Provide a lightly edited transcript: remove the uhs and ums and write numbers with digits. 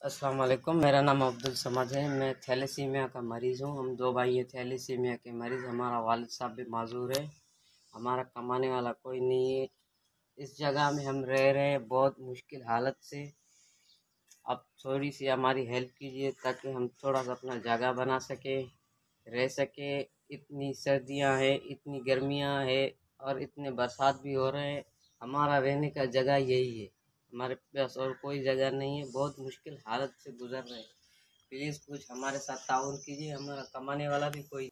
अस्सलाम वालेकुम। मेरा नाम अब्दुल समद है। मैं थैलेसीमिया का मरीज़ हूँ। हम दो भाई हैं थैलेसीमिया के मरीज़। हमारा वालिद साहब भी माजूर है। हमारा कमाने वाला कोई नहीं है। इस जगह में हम रह रहे हैं बहुत मुश्किल हालत से। अब थोड़ी सी हमारी हेल्प कीजिए ताकि हम थोड़ा सा अपना जगह बना सके, रह सके। इतनी सर्दियाँ हैं, इतनी गर्मियाँ है और इतने बरसात भी हो रहे हैं। हमारा रहने का जगह यही है। हमारे पास और कोई जगह नहीं है। बहुत मुश्किल हालत से गुजर रहे हैं। प्लीज़ कुछ हमारे साथ ताउन कीजिए। हमारा कमाने वाला भी कोई